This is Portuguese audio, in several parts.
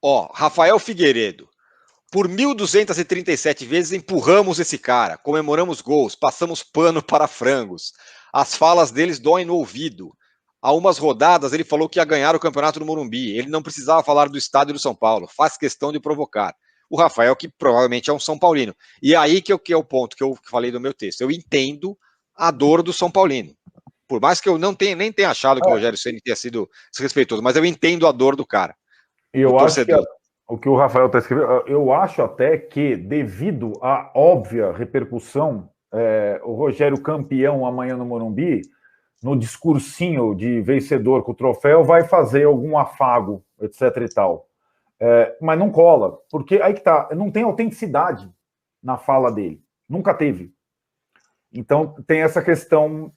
Ó, Rafael Figueiredo. Por 1.237 vezes empurramos esse cara, comemoramos gols, passamos pano para frangos. As falas deles doem no ouvido. Há umas rodadas ele falou que ia ganhar o campeonato no Morumbi. Ele não precisava falar do estádio do São Paulo. Faz questão de provocar. O Rafael, que provavelmente é um São Paulino. E aí que é o ponto que eu falei no meu texto. Eu entendo a dor do São Paulino. Por mais que eu nem tenha achado que o Rogério Ceni tenha sido desrespeitoso, mas eu entendo a dor do cara. Eu acho que o que o Rafael está escrevendo, eu acho até que, devido à óbvia repercussão, o Rogério campeão amanhã no Morumbi, no discursinho de vencedor com o troféu, vai fazer algum afago, etc e tal. Mas não cola, porque aí que tá, não tem autenticidade na fala dele. Nunca teve. Então, tem essa questão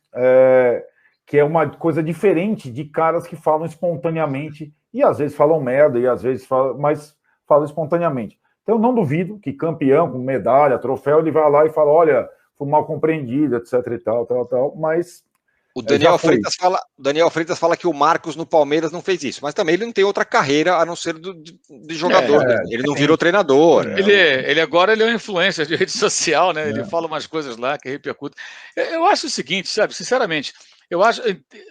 que é uma coisa diferente de caras que falam espontaneamente, e às vezes falam merda, e às vezes mas falam espontaneamente. Então, eu não duvido que campeão, com medalha, troféu, ele vai lá e fala, olha, fui mal compreendido, etc e tal, mas... O Daniel Freitas fala que o Marcos no Palmeiras não fez isso, mas também ele não tem outra carreira a não ser de jogador. Ele não virou treinador. Ele agora é um influencer de rede social, né? Ele fala umas coisas lá que repercutem. Eu acho o seguinte, sabe, sinceramente, eu acho,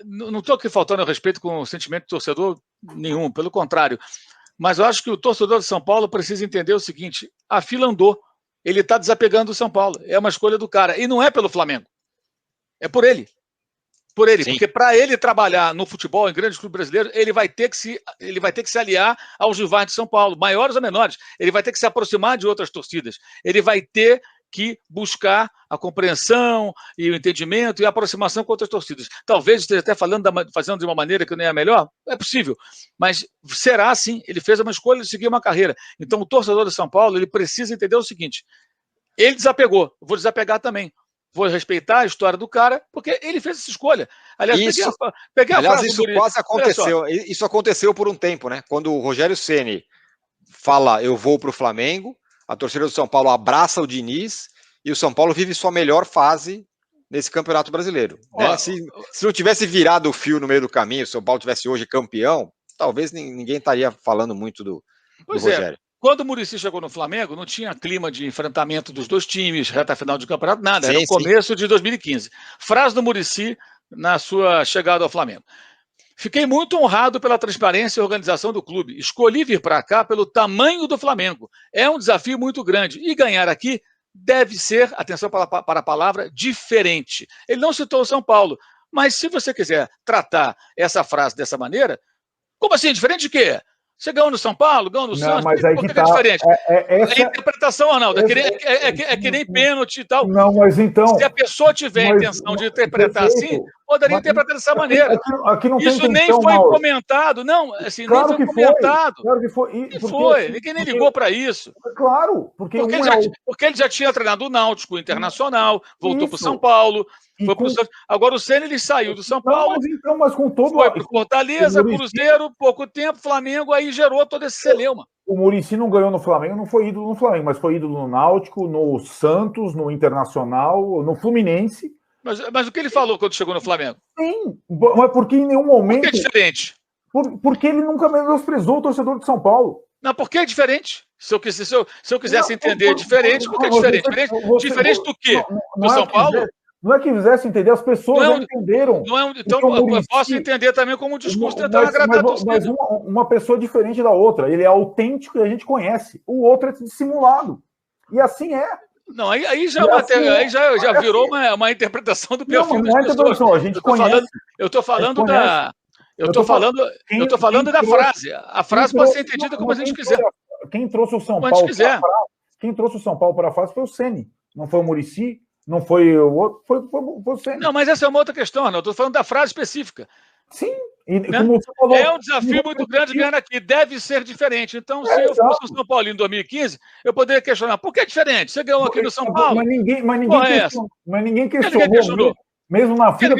não estou aqui faltando respeito com o sentimento do torcedor nenhum, pelo contrário, mas eu acho que o torcedor de São Paulo precisa entender o seguinte, a fila andou, ele está desapegando do São Paulo, é uma escolha do cara, e não é pelo Flamengo, é por ele. Sim. Porque para ele trabalhar no futebol, em grandes clubes brasileiros, ele vai ter que se aliar aos rivais de São Paulo, maiores ou menores. Ele vai ter que se aproximar de outras torcidas. Ele vai ter que buscar a compreensão e o entendimento e a aproximação com outras torcidas. Talvez esteja até fazendo de uma maneira que não é a melhor, é possível, mas será assim. Ele fez uma escolha de seguir uma carreira. Então o torcedor de São Paulo, ele precisa entender o seguinte, ele desapegou, vou desapegar também. Vou respeitar a história do cara, porque ele fez essa escolha. Aliás, peguei a frase isso quase aconteceu. Isso aconteceu por um tempo, né? Quando o Rogério Ceni fala, eu vou para o Flamengo, a torcida do São Paulo abraça o Diniz e o São Paulo vive sua melhor fase nesse Campeonato Brasileiro. Né? Se não tivesse virado o fio no meio do caminho, se o São Paulo tivesse hoje campeão, talvez ninguém estaria falando muito do Rogério. Quando o Muricy chegou no Flamengo, não tinha clima de enfrentamento dos dois times, reta final de campeonato, nada. Era o começo de 2015. Frase do Muricy na sua chegada ao Flamengo. Fiquei muito honrado pela transparência e organização do clube. Escolhi vir para cá pelo tamanho do Flamengo. É um desafio muito grande. E ganhar aqui deve ser, atenção para a palavra, diferente. Ele não citou o São Paulo. Mas se você quiser tratar essa frase dessa maneira, como assim? Diferente de quê? Você ganhou no São Paulo, ganhou no Santos, mas aí que tá. É diferente. A interpretação, Arnaldo, é que nem pênalti e tal. Não, mas então... Se a pessoa tiver a intenção de interpretar assim, poderia interpretar dessa maneira. Aqui não isso tem nem intenção, foi Mauro. comentado, não, assim, claro nem foi comentado. Claro que foi. Ninguém nem ligou para isso. Claro, porque ele já tinha treinado o Náutico, o Internacional, voltou para o São Paulo, foi pro Santos. Agora o Ceni, ele saiu do São Paulo, mas com todo foi para o Fortaleza, Cruzeiro, pouco tempo, Flamengo, aí gerou todo esse celeuma. O Muricy não ganhou no Flamengo, não foi ídolo no Flamengo, mas foi ídolo no Náutico, no Santos, no Internacional, no Fluminense. Mas o que ele falou quando chegou no Flamengo? Sim, mas porque em nenhum momento... Por que é diferente? Porque ele nunca menosprezou o torcedor de São Paulo. Não, por que é diferente? Se eu quisesse entender diferente, por que é diferente? Diferente do quê? Do São Paulo? Não é que quisesse entender, as pessoas já entenderam. Então eu posso entender também como um discurso tentando agradar a torcida. Mas uma pessoa diferente da outra. Ele é autêntico e a gente conhece. O outro é dissimulado. E assim é. Não, aí já virou uma interpretação do perfil das pessoas. A gente conhece. Eu estou falando da frase. A frase pode ser entendida como a gente quiser. Quem trouxe o São Paulo para a frase foi o Ceni. Não foi o Muricy. Não foi o outro, foi você. Não, mas essa é uma outra questão, Arnaldo. Estou falando da frase específica. Sim. Como você falou, é um desafio muito grande ganhar aqui. Deve ser diferente. Então, se eu fosse o São Paulo em 2015, eu poderia questionar. Por que é diferente? Você ganhou aqui no São Paulo? Mas ninguém questionou. Mesmo na fila,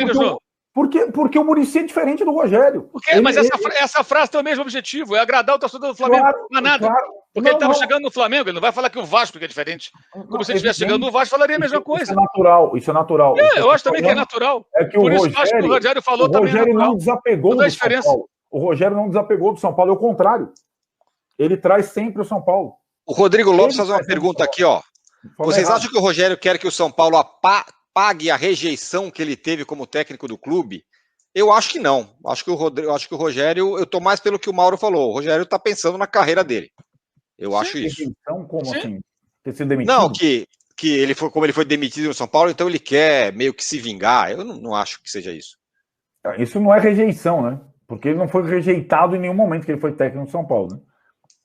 porque o Muricy é diferente do Rogério. Mas essa frase tem o mesmo objetivo, é agradar o torcedor do Flamengo. Não é nada. Porque ele estava chegando no Flamengo, ele não vai falar que o Vasco é diferente. Como se ele estivesse chegando no Vasco, falaria a mesma coisa. Isso é natural. Eu acho também que é natural. Por isso acho que o Rogério falou também. O Rogério não desapegou do São Paulo. O Rogério não desapegou do São Paulo, é o contrário. ele traz sempre o São Paulo. O Rodrigo Lopes faz uma pergunta aqui, ó. Vocês acham que o Rogério quer que o São Paulo pague a rejeição que ele teve como técnico do clube? Eu acho que não. Acho que o Rogério, eu tô mais pelo que o Mauro falou. O Rogério tá pensando na carreira dele. Eu acho isso. Rejeição, como Sim. assim? Ter sido demitido? Não, que ele foi, como ele foi demitido no São Paulo, então ele quer meio que se vingar. Eu não acho que seja isso. Isso não é rejeição, né? Porque ele não foi rejeitado em nenhum momento que ele foi técnico do São Paulo, né?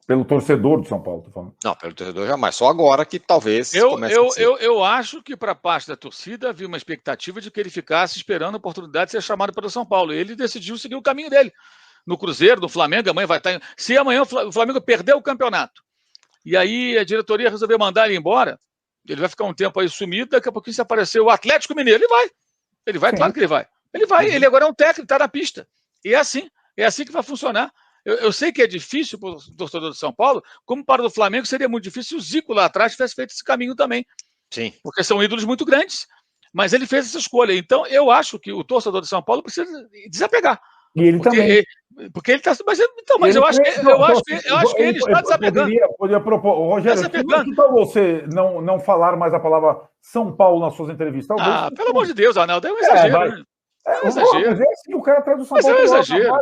Pelo torcedor do São Paulo, tô falando. Não, pelo torcedor jamais. Só agora que talvez comece a ser. Eu acho que para parte da torcida havia uma expectativa de que ele ficasse esperando a oportunidade de ser chamado pelo São Paulo. Ele decidiu seguir o caminho dele. No Cruzeiro, no Flamengo, amanhã vai estar... Se amanhã o Flamengo perder o campeonato, e aí a diretoria resolveu mandar ele embora, ele vai ficar um tempo aí sumido, daqui a pouquinho se aparecer o Atlético Mineiro, ele vai, claro que ele vai. Ele agora é um técnico, está na pista. E é assim que vai funcionar. Eu sei que é difícil para o torcedor do São Paulo, como para o do Flamengo seria muito difícil se o Zico lá atrás tivesse feito esse caminho também. Sim. Porque são ídolos muito grandes, mas ele fez essa escolha. Então, eu acho que o torcedor de São Paulo precisa desapegar. E ele também. Porque ele está... Mas eu acho que ele está desapegando. Poderia propor. Rogério, que tal você não falar mais a palavra São Paulo nas suas entrevistas? Pelo amor de Deus, Arnaldo, é um exagero, né? É um exagero. Mas é assim, o cara traz o São Paulo. Mas é um exagero.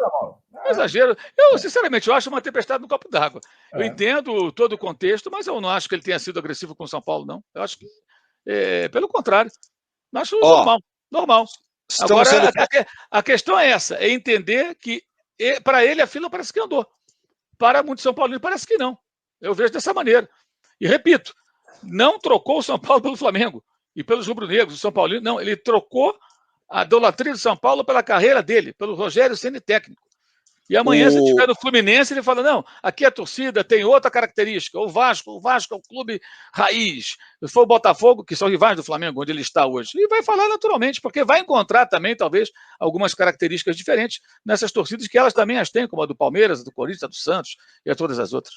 É um exagero. Eu, sinceramente, eu acho uma tempestade no copo d'água. Eu entendo todo o contexto, mas eu não acho que ele tenha sido agressivo com o São Paulo, não. Eu acho que, pelo contrário, eu acho normal. Agora, a questão é essa, é entender que, para ele, a fila parece que andou. Para muitos São Paulinos, parece que não. Eu vejo dessa maneira. E, repito, não trocou o São Paulo pelo Flamengo e pelos rubro-negros, o São Paulino, não, ele trocou a idolatria do São Paulo pela carreira dele, pelo Rogério Ceni técnico. E amanhã, se estiver no Fluminense, ele fala, não, aqui a torcida tem outra característica, o Vasco é um clube raiz, se for o Botafogo, que são rivais do Flamengo, onde ele está hoje, e vai falar naturalmente, porque vai encontrar também, talvez, algumas características diferentes nessas torcidas, que elas também as têm, como a do Palmeiras, a do Corinthians, a do Santos e a todas as outras.